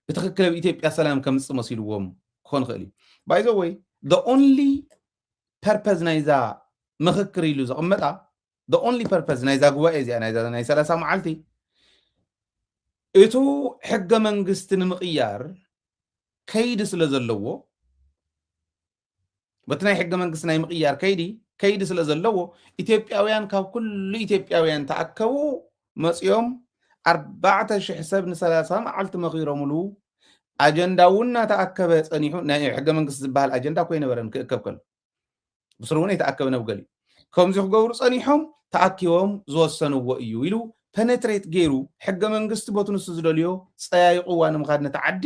S1: ብትክክል ኣብ ኢትዮጵያ ሰላም ከምፅእ መሲልዎም ክኾን ይኽእል እዩ ባይ ዘ ወይ the only purpose ናይዛ ምክክር ኢሉ ዘቕመጣ the only purpose ናይዛ ጉባኤ እዚኣ ናይ 30 መዓልቲ እቱ ሕገ መንግስቲ ንምቕያር ከይዲ ስለ ዘለዎ በቲ ናይ ሕገ መንግስቲ ናይ ምቕያር ከይዲ ስለ ዘለዎ ኢትዮጵያውያን ካብ ኩሉ ኢትዮጵያውያን ተኣከቡ መፅኦም 4,000 ሰብ ን30 መዓልቲ መኺሮምሉ ኣጀንዳ ውና ተኣከበ ፀኒሑ ናይ ሕገ መንግስቲ ዝበሃል ኣጀንዳ ኮይ ነበረን ክእከብ ከሎ ብስሩ እውን የተኣከበ ነብገሊ ከምዚ ክገብሩ ፀኒሖም ተኣኪቦም ዝወሰንዎ እዩ ኢሉ ፔኔትሬት ገይሩ ሕገ መንግስቲ ቦቱ ንሱ ዝደልዮ ፀያይቑዋ ንምኻድ ነቲ ዓዲ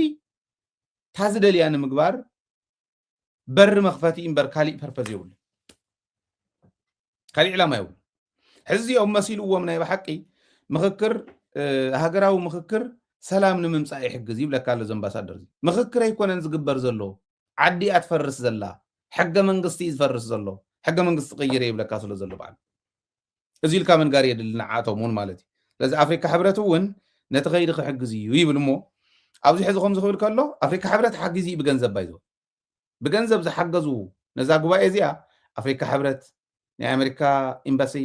S1: ታ ዝደልያ ንምግባር በሪ መኽፈቲ እምበር ካሊእ ፐርፐዝ የብሉ ካሊእ ዕላማ የብሉ ሕዚኦም መሲልዎም ናይ ብሓቂ ምክክር ሃገራዊ ምክክር ሰላም ንምምፃእ ይሕግዝ ይብለካ ኣሎ ዘምባሳደር እዚ ምክክር ኣይኮነን ዝግበር ዘሎ ዓዲ ኣትፈርስ ዘላ ሕገ መንግስቲ ዝፈርስ ዘሎ ሕገ መንግስቲ ቀይረ ይብለካ ስለ ዘሎ በዓል እዚ ኢልካ መንጋር የድልና ዓቶም እውን ማለት እዩ ስለዚ ኣፍሪካ ሕብረት እውን ነቲ ከይዲ ክሕግዝ እዩ ይብል እሞ ኣብዚ ሕዚ ከም ዝኽብል ከሎ ኣፍሪካ ሕብረት ሓጊዝ እዩ ብገንዘብ ባይዞ ብገንዘብ ዝሓገዙ ነዛ ጉባኤ እዚኣ ኣፍሪካ ሕብረት ናይ ኣሜሪካ ኤምባሲ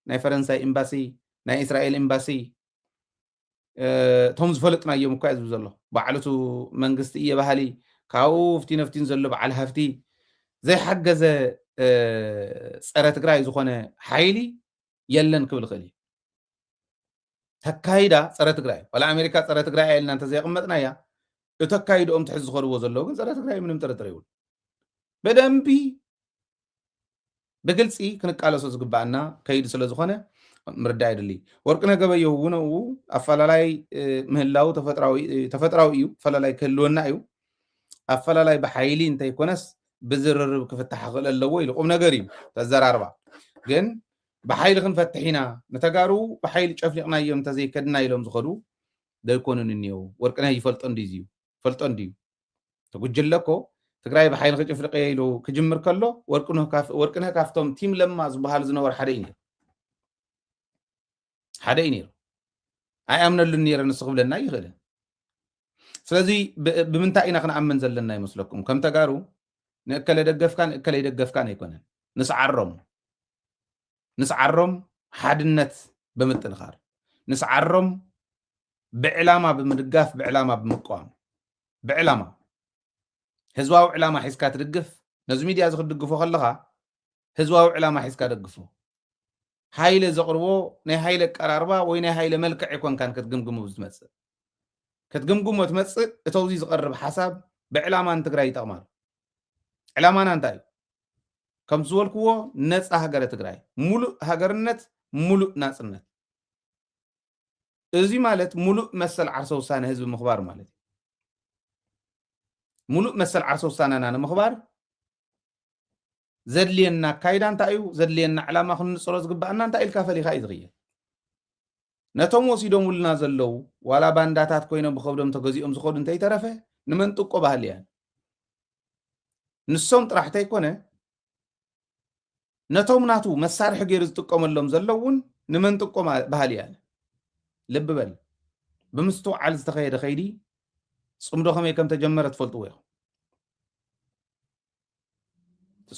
S1: ናይ ፈረንሳይ ኤምባሲ ናይ እስራኤል ኤምባሲ ቶም ዝፈለጥና እዮም እኳ ዝብል ዘሎ ባዕለቱ መንግስቲ እየ ባህሊ ካብኡ ፍቲ ነፍቲን ዘሎ በዓል ሃፍቲ ዘይሓገዘ ፀረ ትግራይ ዝኾነ ሓይሊ የለን ክብል ክእል እዩ ተካይዳ ፀረ ትግራይ ወላ ኣሜሪካ ፀረ ትግራይ ኣየልና እንተዘይቕመጥና እያ እተካይዶኦም ትሕዝ ዝኸድዎ ዘለዎ ግን ፀረ ትግራይ ምንም ጥርጥር ይብሉ በደንቢ ብግልፂ ክንቃለሶ ዝግባአና ከይዲ ስለ ዝኾነ ምርዳ ይድሊ ወርቅነህ ገበየሁ እውን ኣፈላላይ ምህላው ተፈጥራዊ እዩ ኣፈላላይ ክህልወና እዩ ኣፈላላይ ብሓይሊ እንተይኮነስ ብዝርርብ ክፍታሕ ክእል ኣለዎ ኢሉ ቁም ነገር እዩ ተዘራርባ ግን ብሓይሊ ክንፈትሕ ኢና ነተጋሩ ብሓይሊ ጨፍሊቕናዮም እንተዘይከድና ኢሎም ዝኸዱ ዘይኮኑን እኒአው ወርቅነህ ይፈልጦ እንዲዩ ፈልጦ እንዲዩ ተጉጅለኮ ትግራይ ብሓይሊ ክጭፍልቀ ኢሉ ክጅምር ከሎ ወርቅነህ ካፍቶም ቲም ለማ ዝበሃል ዝነበሩ ሓደ እዩ ነይሩ ኣይኣምነሉን ነይረ ንሱ ክብለና ይኽእልን ስለዚ ብምንታይ ኢና ክንኣምን ዘለና ይመስለኩም ከም ተጋሩ ንእከለ ደገፍካን ኣይኮነን ንስዓሮም ሓድነት ብምጥንኻር ንስዓሮም ብዕላማ ብምድጋፍ ብዕላማ ብምቋም ብዕላማ ህዝባዊ ዕላማ ሒዝካ ትድግፍ ነዚ ሚድያ ዝክድግፎ ከለኻ ህዝባዊ ዕላማ ሒዝካ ደግፎ ሃይለ ዘቕርቦ ናይ ሃይለ ቀራርባ ወይ ናይ ሃይለ መልክዕ ይኮንካን ክትግምግሙ ዝመፅእ ክትግምግሞ ትመፅእ እተውዚ ዝቐርብ ሓሳብ ብዕላማን ትግራይ ይጠቕማሉ ዕላማና እንታይ እዩ ከም ዝበልክዎ ነፃ ሃገረ ትግራይ ሙሉእ ሃገርነት ሙሉእ ናፅነት እዚ ማለት ሙሉእ መሰል ዓርሰ ውሳነ ህዝቢ ምኽባር ማለት እዩ ሙሉእ መሰል ዓርሰ ውሳነና ንምኽባር ዘድልየና ካይዳ እንታይ እዩ ዘድልየና ዕላማ ክንንፅሮ ዝግባአና እንታይ ኢልካ ፈሊኻ እዩ ዝኽየል ነቶም ወሲዶም ውልና ዘለው ዋላ ባንዳታት ኮይኖም ብከብዶም ተገዚኦም ዝኸዱ እንተይተረፈ ንመንጥቆ ባህሊ እያ ንሶም ጥራሕተ ኣይኮነ ነቶም ናቱ መሳርሒ ገይሩ ዝጥቀመሎም ዘለውን ንመንጥቆ ባህሊ እያ ልብ በል ብምስትውዓል ዝተኸየደ ከይዲ ፅምዶ ከመይ ከም ተጀመረ ትፈልጥዎ ኢኹም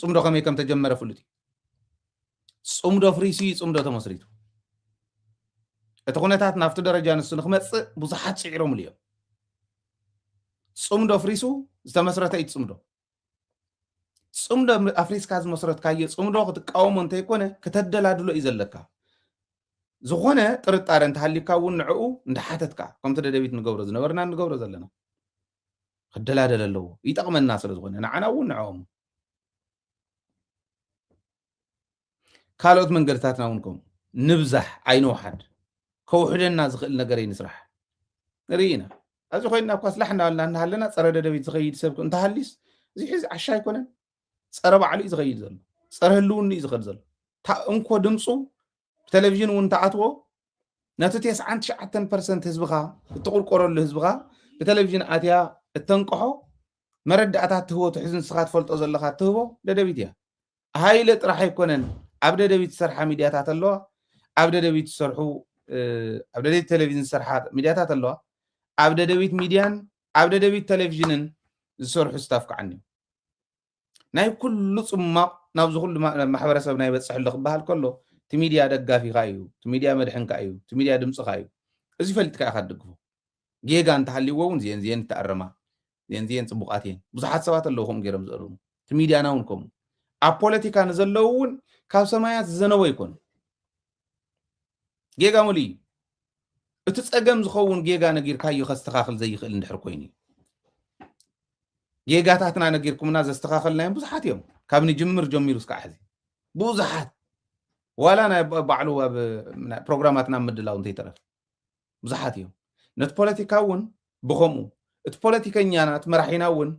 S1: ፅምዶ ከመይ ከም ተጀመረ ፍሉጥ ፅምዶ ፍሪሲ ፅምዶ ተመስሪቱ እቲ ኩነታት ናብቲ ደረጃ ንሱ ንክመፅእ ብዙሓት ፅዒሮምሉ እዮም ፅምዶ ፍሪሱ ዝተመስረተ እዩ ፅምዶ ኣፍሪስካ ዝመስረትካዮ ፅምዶ ክትቃወሞ እንተይኮነ ክተደላድሎ እዩ ዘለካ ዝኾነ ጥርጣረ እንተሃሊካ እውን ንዕኡ እንዳሓተትካ ከምቲ ደደቢት ንገብሮ ዝነበርና ንገብሮ ዘለና ክደላደል ኣለዎ ይጠቕመና ስለ ዝኾነ ንዓና እውን ንዕኦም ካልኦት መንገድታትና እውን ከምኡ ንብዛሕ ኣይንውሓድ ከውሕደና ዝኽእል ነገር ይንስራሕ ንርኢ ኢና ኣብዚ ኮይንና እኳ ስላሕ እናበልና እናሃለና ፀረ ደደቢት ዝኸይድ ሰብ እንተሃሊስ እዚ ሕዚ ዓሻ ኣይኮነን ፀረ ባዕሉ እዩ ዝኸይድ ዘሎ ፀረ ህልውኒ እዩ ዝኸድ ዘሎ እንኮ ድምፁ ብቴሌቭዥን እውን ተኣትዎ ነቲ 99% ህዝብኻ እትቁርቆረሉ ህዝብኻ ብቴሌቭዥን ኣትያ እተንቅሖ መረዳእታት ትህቦ ትሕዚ ንስኻ ትፈልጦ ዘለካ ትህቦ ደደቢት እያ ሃይለ ጥራሕ ኣይኮነን ኣብ ደደቢት ዝሰርሓ ሚድያታት ኣለዋ ኣብ ደደቢት ዝሰርሑ ኣብ ደደቢት ቴሌቭዥን ዝሰርሓ ሚድያታት ኣለዋ ኣብ ደደቢት ሚድያን ኣብ ደደቢት ቴሌቭዥንን ዝሰርሑ ስታፍ ከዓ እኒኡ ናይ ኩሉ ፅማቕ ናብዚ ኩሉ ማሕበረሰብ ናይ በፅሐሉ ክበሃል ከሎ እቲ ሚድያ ደጋፊካ እዩ እቲ ሚድያ መድሕንካ እዩ እቲ ሚድያ ድምፅካ እዩ እዚ ፈሊጥካ ኢካ ትድግፎ ጌጋ እንተሃልይዎ እውን ዚአን ዚአን ተኣርማ ዚአን ዚአን ፅቡቃት እየን ብዙሓት ሰባት ኣለዉ ከምኡ ገይሮም ዝእርሙ እቲ ሚድያና እውን ከምኡ ኣብ ፖለቲካ ንዘለዉ እውን ካብ ሰማያት ዝዘነበ ይኮኑ ጌጋ ሙሉእ እዩ እቲ ፀገም ዝኸውን ጌጋ ነጊርካዮ ከስተኻኽል ዘይኽእል እንድሕር ኮይኑ እዩ ጌጋታትና ነጊርኩምና ዘስተኻኸልናዮም ብዙሓት እዮም ካብ ንጅምር ጀሚሩ እስካዕ ሕዚ ብዙሓት ዋላ ናይ ባዕሉ ኣብ ፕሮግራማትና ምድላው እንተይተረፈ ብዙሓት እዮም ነቲ ፖለቲካ እውን ብከምኡ እቲ ፖለቲከኛና እቲ መራሒና እውን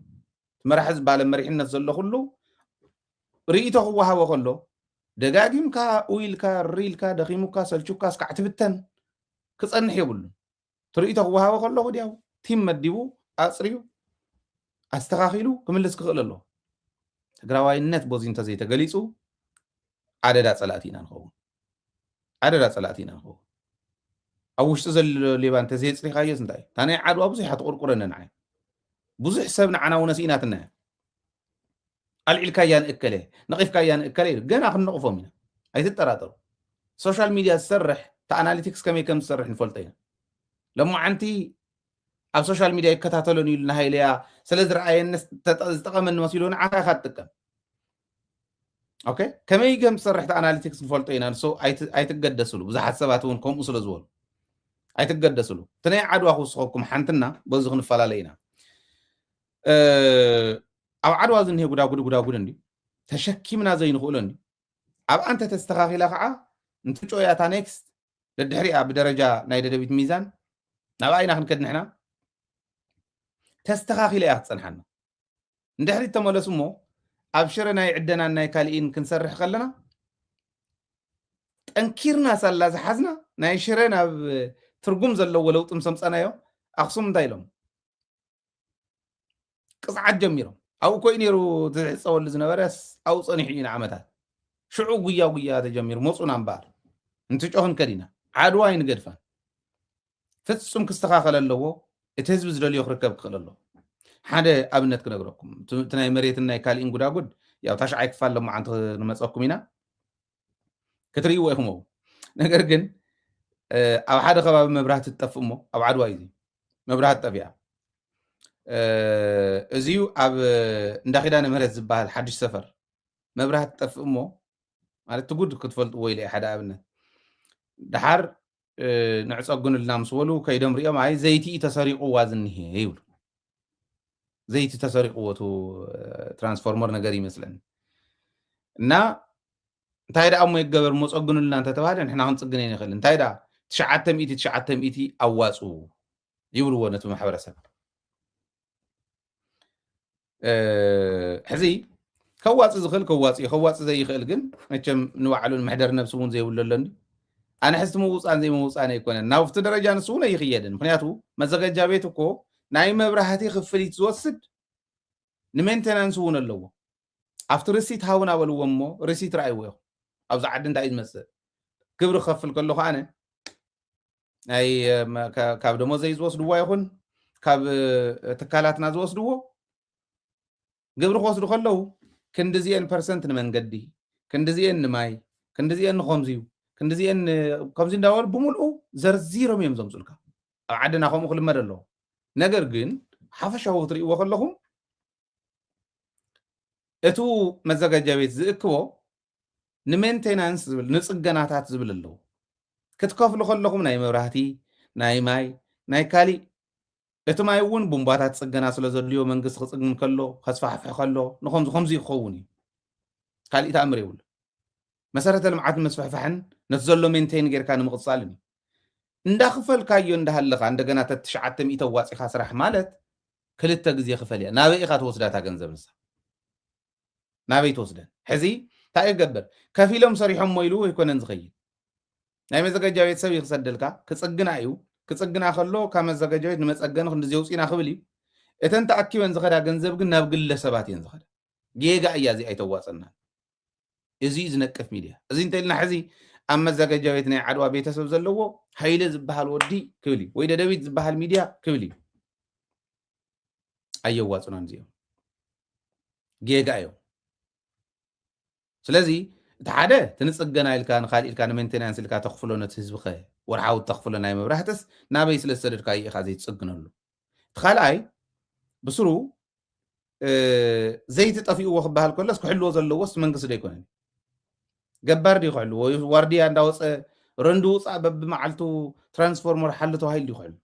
S1: መራሒ ዝበሃለ መሪሕነት ዘሎ ኩሉ ርእይቶ ክወሃቦ ከሎ ደጋጊምካ ውይልካ ሪልካ ደኺሙካ ሰልቹካ እስካዕ ትብተን ክፀንሕ የብሉን ትርእይቶ ክወሃቦ ከሎ ወዲያው ቲም መዲቡ ኣፅርዩ ኣስተኻኺሉ ክምልስ ክኽእል ኣለዎ ትግራዋይነት ቦዚ እንተዘይተገሊፁ ዓደዳ ፀላእቲ ኢና ንኸውን ዓደዳ ፀላእቲ ኢና ንኸውን ኣብ ውሽጢ ዘሎ ሌባ እንተዘይፅሪኻዮስ እንታይ እዩ እታ ናይ ዓድዋ ብዙሕ ኣትቁርቁረነ ንዓይ ብዙሕ ሰብ ንዓና እውን ኣስኢና ትናየ ኣልዒልካያ ንእከለ ነቒፍካያ ንእከለ ኢሉ ገና ክንነቕፎም ኢና ኣይትጠራጠሩ ሶሻል ሚድያ ዝሰርሕ ተኣናሊቲክስ ከመይ ከም ዝሰርሕ ንፈልጦ ኢና ለሞዓንቲ ኣብ ሶሻል ሚድያ ይከታተሉን ኢሉ ናሃይለያ ስለ ዝረኣየኒ ዝጠቐመኒ መሲሉ ንዓኻ ኢኻ ትጥቀም ኦኬ ከመይ ከም ዝሰርሕ ተኣናሊቲክስ ንፈልጦ ኢና ንሶ ኣይትገደስሉ ብዙሓት ሰባት እውን ከምኡ ስለ ዝበሉ ኣይትገደስሉ እቲ ናይ ዓድዋ ክውስኸኩም ሓንትና በዚ ክንፈላለ ኢና ኣብ ዓድዋ ዝኒሄ ጉዳጉድ እንዲ ተሸኪምና ዘይንኽእሎ እንዲ ኣብ ኣንተ ተስተኻኺላ ከዓ እንትጮያታ ኔክስት ደድሕሪኣ ብደረጃ ናይ ደደቢት ሚዛን ናብ ኣይና ክንከድ ንሕና ተስተኻኺለ እያ ክትፀንሓና እንድሕሪ ተመለሱ እሞ ኣብ ሽረ ናይ ዕደናን ናይ ካልኢን ክንሰርሕ ከለና ጠንኪርና ሳላ ዝሓዝና ናይ ሽረ ናብ ትርጉም ዘለዎ ለውጢ ምስ ኣምፀናዮ ኣክሱም እንታይ ኢሎም ቅፅዓት ጀሚሮም ኣብኡ ኮይኑ ነይሩ ዝሕፀወሉ ዝነበረስ ኣብኡ ፀኒሑ ኢና ዓመታት ሽዑ ጉያ ተጀሚሩ መፁና እምበኣር እንትጮኽን ከዲና ዓድዋ ይንገድፋን ፍፁም ክስተኻኸል ኣለዎ እቲ ህዝቢ ዝደልዮ ክርከብ ክኽእል ኣለዎ ሓደ ኣብነት ክነግረኩም እቲ ናይ መሬትን ናይ ካልኢን ጉዳጉድ ያው ታሽዓይ ክፋል ሎማዓንቲ ንመፀኩም ኢና ክትርእይዎ ኢኹም ነገር ግን ኣብ ሓደ ከባቢ መብራህቲ ትጠፍእ እሞ ኣብ ዓድዋ እዩ መብራህቲ ጠፊኣ እዚዩ ኣብ እንዳኺዳነ ምህረት ዝበሃል ሓድሽ ሰፈር መብራህቲ ትጠፍእ እሞ ማለት ትጉድ ክትፈልጥዎ ኢለ ሓደ ኣብነት ድሓር ንዕፀጉንልና ምስ በሉ ከይዶም ሪኦም ኣይ ዘይቲ ተሰሪቑዋ ዝኒሄ ይብሉ ዘይቲ ተሰሪቑዎ እቲ ትራንስፎርመር ነገር ይመስለኒ እና እንታይ ደኣ እሞ ይገበር መፀጉንልና እንተተባሃለ ንሕና ክንፅግነ ይንኽእል እንታይ ደኣ 900 ኣዋፁ ይብልዎ ነቲ ማሕበረሰብ ሕዚ ከዋፅእ ዝኽእል ከዋፅእ ዘይኽእል ግን መቸም ንባዕሉ ንምሕደር ነብሲ እውን ዘይብሉ ኣሎ እንዲ ኣነ ሕዝቲ ምውፃን ዘይምውፃን ኣይኮነን ናብቲ ደረጃ ንሱ እውን ኣይኽየድን ምክንያቱ መዘጋጃ ቤት እኮ ናይ መብራህቲ ክፍሊት ዝወስድ ንሜንቴናንስ እውን ኣለዎ ኣብቲ ርሲት ሃውን ኣበልዎ እሞ ርሲት ረኣይዎ ኢኹም ኣብዚ ዓዲ እንታይ እዩ ዝመስል ግብሪ ክኸፍል ከለኹ ኣነ ናይ ካብ ደሞዘይ ዝወስድዎ ይኹን ካብ ትካላትና ዝወስድዎ ግብሪ ክወስዱ ከለዉ ክንዲዚአን ፐርሰንት ንመንገዲ ክንዲዚአን ንማይ ክንዲዚአን ንኸምዚዩ ክንዲዚአን ከምዚ እንዳበሉ ብምልኡ ዘርዚሮም እዮም ዘምፅልካ ኣብ ዓድና ከምኡ ክልመድ ኣለዎ ነገር ግን ሓፈሻዊ ክትርእይዎ ከለኹም እቱ መዘጋጃ ቤት ዝእክቦ ንሜንቴናንስ ዝብል ንፅገናታት ዝብል ኣለዎ ክትከፍሉ ከለኹም ናይ መብራህቲ ናይ ማይ ናይ ካሊእ እቲ ማይ እውን ቡምባታት ፅገና ስለ ዘድልዮ መንግስቲ ክፅግን ከሎ ከስፋሕፍሕ ከሎ ንከምዚ ይኸውን እዩ ካሊእ ተኣምር የብሉ መሰረተ ልምዓት መስፋሕፋሕን ነቲ ዘሎ ሜንቴን ጌርካ ንምቕፃልን እዩ እንዳኽፈልካዮ እንዳሃለኻ እንደገና ተ 900 ዋፂኻ ስራሕ ማለት ክልተ ግዜ ክፈል እያ ናበይ ኢኻ ትወስዳታ ገንዘብ ንሳ ናበይ ትወስደን ሕዚ እንታይ ይገብር ከፍ ኢሎም ሰሪሖም ሞይሉ ኣይኮነን ዝኸይድ ናይ መዘጋጃ ቤት ሰብ ይክሰደልካ ክፅግና እዩ ክፅግና ከሎ ካብ መዘጋጃ ቤት ንመፀገኒ ክንዲ ዘውፂና ክብል እዩ እተን ተኣኪበን ዝኸዳ ገንዘብ ግን ናብ ግለሰባት እየን ዝኸዳ ጌጋ እያ እዚኣ ኣይተዋፀና እዚ ዝነቅፍ ሚድያ እዚ እንተኢልና ሕዚ ኣብ መዘጋጃ ቤት ናይ ዓድዋ ቤተሰብ ዘለዎ ሃይለ ዝበሃል ወዲ ክብል እዩ ወይ ደደቢት ዝበሃል ሚድያ ክብል እዩ ኣየዋፅናን እዚኦም ጌጋ እዮም ስለዚ እቲ ሓደ ትንፅገና ኢልካ ንካሊእ ኢልካ ንሜንቴናንስ ኢልካ ተኽፍሎ ነቲ ህዝቢ ኸ ወርሓዊ ተኽፍሎ ናይ መብራህትስ ናበይ ስለ ዝሰደድካ ኢኻ ዘይትፅግነሉ እቲ ካልኣይ ብስሩ ዘይቲ ጠፊእዎ ክበሃል ከሎስ ክሕልዎ ዘለዎስ መንግስቲ ዶ ኣይኮነን ገባር ዲ ይኽዕሉ ወይ ዋርድያ እንዳወፀ ረንዲ ውፃእ በብመዓልቱ ትራንስፎርመር ሓሊ ተባሂሉ ይኽዕሉ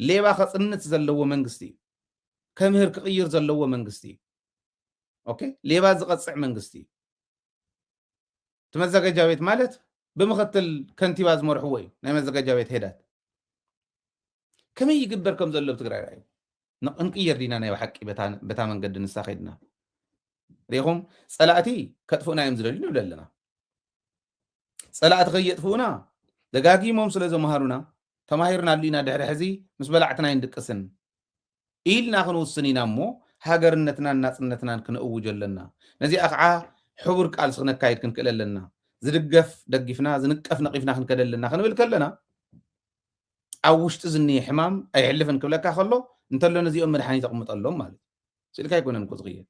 S1: ሌባ ከፅንት ዘለዎ መንግስቲ እዩ ከምህር ክቕይር ዘለዎ መንግስቲ እዩ ኦኬ ሌባ ዝቐፅዕ መንግስቲ እዩ እቲ መዘጋጃ ቤት ማለት ብምኽትል ከንቲባ ዝመርሕዎ እዩ ናይ መዘጋጃ ቤት ሄዳት ከመይ ይግበር ከም ዘሎ ብትግራይ ራእዩ ንቅንቅየር ዲና ናይ ሓቂ በታ መንገዲ ንሳ ኸይድና ሪኢኹም ፀላእቲ ከጥፍኡና እዮም ዝደልዩ ንብል ኣለና ፀላእቲ ከየጥፍኡና ደጋጊሞም ስለ ዘመሃሩና ተማሂርና ኣሉ ኢና ድሕሪ ሕዚ ምስ በላዕትና ይንድቅስን ኢልና ክንውስን ኢና እሞ ሃገርነትናን ናፅነትናን ክንእውጅ ኣለና ነዚኣ ከዓ ሕቡር ቃልሲ ክነካይድ ክንክእል ኣለና ዝድገፍ ደጊፍና ዝንቀፍ ነቂፍና ክንከደ ኣለና ክንብል ከለና ኣብ ውሽጢ ዝኒሄ ሕማም ኣይሕልፍን ክብለካ ከሎ እንተሎ ነዚኦም መድሓኒት ኣቕምጠሎም ማለት ስኢልካ ኣይኮነን እኮ ዝቕየር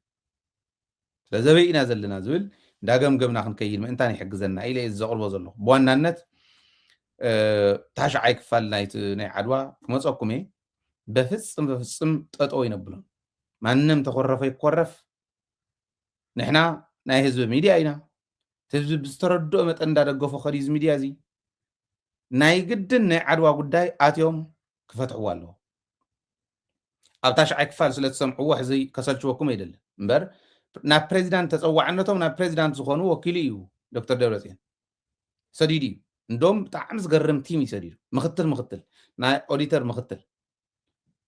S1: ስለዘበይና ዘለና ዝብል እንዳገምገምና ክንከይድ ምእንታን ይሕግዘና ኢለ ዘቕርቦ ዘሎ ብዋናነት ታሽዓይ ክፋል ናይ ዓድዋ ክመፀኩም እየ በፍፅም ጠጠው ይነብሎም ማንም ተኮረፈ ይኮረፍ ንሕና ናይ ህዝቢ ሚድያ ኢና ህዝቢ ብዝተረድኦ መጠን እንዳደገፎ ኸዲዝ ሚድያ እዚ ናይ ግድን ናይ ዓድዋ ጉዳይ ኣትዮም ክፈትሕዎ ኣለዎ ኣብ ታሽዓይ ክፋል ስለ ትሰምዕዎ ሕዚ ከሰልችወኩም ኣይደለን እምበር ናብ ፕሬዚዳንት ተፀዋዕነቶም ናብ ፕሬዚዳንት ዝኾኑ ወኪሉ እዩ ዶክተር ደብረፅዮን ሰዲድ እዩ እንደም ብጣዕሚ ዝገርም ቲም ይሰዲዱ ምክትል ናይ ኦዲተር ምክትል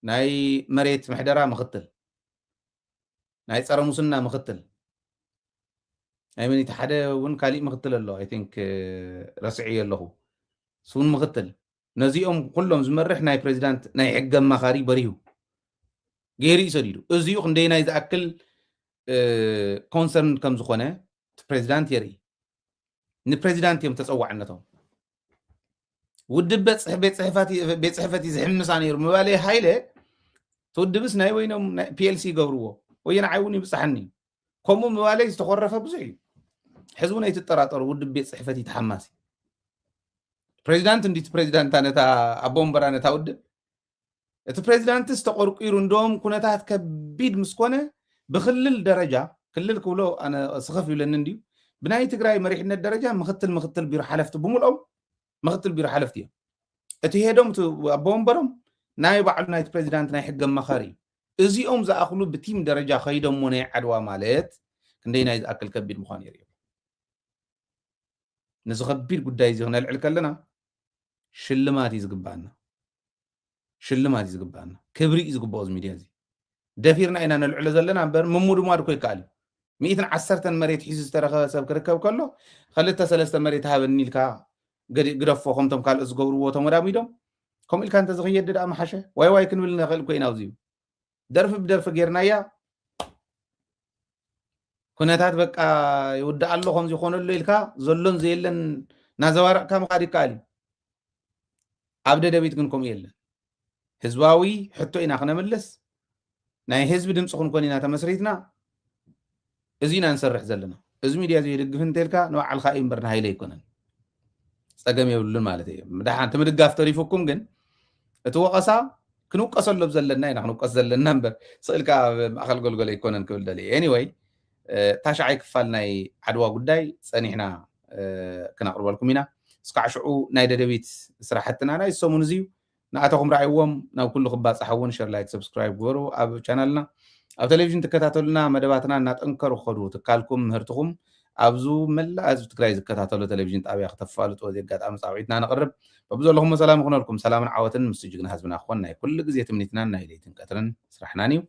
S1: ናይ መሬት ምሕደራ ምክትል ናይ ፀረ ሙስና ምክትል ናይ መን ሓደ እውን ካሊእ ምክትል ኣሎ ኣይ ቲንክ ረስዒ ኣለኹ ስውን ምክትል ነዚኦም ኩሎም ዝመርሕ ናይ ፕሬዚዳንት ናይ ሕጊ ኣማኻሪ በሪሁ ገይሩ ይሰዲዱ እዚኡ ክንደይ ናይ ዝኣክል ኮንሰርን ከም ዝኾነ ፕሬዚዳንት የርኢ ንፕሬዚዳንት እዮም ተፀዋዕነቶም ውድብ ቤት ፅሕፈት ዝሕምሳ ነይሩ ምባለይ ሃይለ ትውድብስ ናይ ወይኖም ፒኤልሲ ይገብርዎ ወየና ዓይውን ይብፅሓኒ ከምኡ ምባለይ ዝተኮረፈ ብዙሕ እዩ ሕዚ እውን ኣይትጠራጠሩ ውድብ ቤት ፅሕፈት ይተሓማሲ ፕሬዚዳንት እንዲት ፕሬዚዳንታ ነታ ኣቦወንበራ ነታ ውድብ እቲ ፕሬዚዳንትስ ተቆርቂሩ እንደም ኩነታት ከቢድ ምስኮነ ብክልል ደረጃ ክልል ክብሎ ኣነ ስኸፍ ይብለኒ እንድዩ ብናይ ትግራይ መሪሕነት ደረጃ ምክትል ቢሮ ሓለፍቲ ብምልኦም ምክትል ቢሮ ሓለፍቲ እዮም እቲ ሄዶም ኣቦወንበሮም ናይ ባዕሉ ናይቲ ፕሬዚዳንት ናይ ሕጊ ኣማኻሪ እዚኦም ዝኣኽሉ ብቲም ደረጃ ከይዶሞ ናይ ዓድዋ ማለት ክንደይ ናይ ዝኣክል ከቢድ ምዃኑ የርእዮ ነዚ ከቢድ ጉዳይ እዚ ክነልዕል ከለና ሽልማት እዩ ዝግባአና ክብሪ እዩ ዝግብኦ እዚ ሚድያ እዚ ደፊርና ኢና ነልዕሎ ዘለና እምበር ምሙድማድ ኮ ይከኣል እዩ 110 መሬት ሒዙ ዝተረኸበ ሰብ ክርከብ ከሎ 2-3 መሬት ሃበኒ ኢልካ ግደፎ ከምቶም ካልኦት ዝገብርዎ ተመዳሚዶም ከምኡ ኢልካ እንተዝኽየድድ ኣመሓሸ ዋይ ክንብል ንኽእል ኮይና ኣብዚዩ ደርፊ ብደርፊ ጌርናያ ኩነታት በቃ ይውዳእ ኣሎ ከምዚ ይኾነሎ ኢልካ ዘሎን ዘየለን ናዘባርቕካ ምኻድ ይከኣል እዩ ኣብ ደደቢት ግን ከምኡ የለን ህዝባዊ ሕቶ ኢና ክነምልስ ናይ ህዝቢ ድምፂ ክንኮን ኢና ተመስሪትና እዚ ኢና ንሰርሕ ዘለና እዚ ሚድያ እዚ ይድግፍ እንተልካ ንባዕልካ እዩ እምበር ንሃይለ ኣይኮነን ፀገም የብሉን ማለት እዩ ምድሓንቲ ምድጋፍ ተሪፉኩም ግን እቲ ወቐሳ ክንውቀሰሎም ዘለና ኢና ክንውቀስ ዘለና እምበር ስእልካ ማእኸል ጎልጎል ኣይኮነን ክብል ደልየ ኤኒዌይ ታሽዓይ ክፋል ናይ ዓድዋ ጉዳይ ፀኒሕና ክነቕርበልኩም ኢና እስካዕ ሽዑ ናይ ደደቢት ስራሕትና ናይ ሰሙን እዚዩ ንኣተኹም ራእይዎም ናብ ኩሉ ክባፅሓውን ሸር ላይክ ሰብስክራይብ ግበሩ ኣብ ቻናልና ኣብ ቴሌቪዥን ትከታተሉና መደባትና እናጠንከሩ ክኸዱ ትካልኩም ምህርትኩም ኣብዙ መላእ ህዝቢ ትግራይ ዝከታተሉ ቴሌቪዥን ጣብያ ክተፋልጡ እዚ ኣጋጣሚ ፃውዒትና ነቕርብ በብዘለኹም ሰላም ይኹነልኩም ሰላምን ዓወትን ምስ ጅግና ህዝብና ክኾን ናይ ኩሉ ግዜ ትምኒትናን ናይ ለይትን ቀትርን ስራሕናን እዩ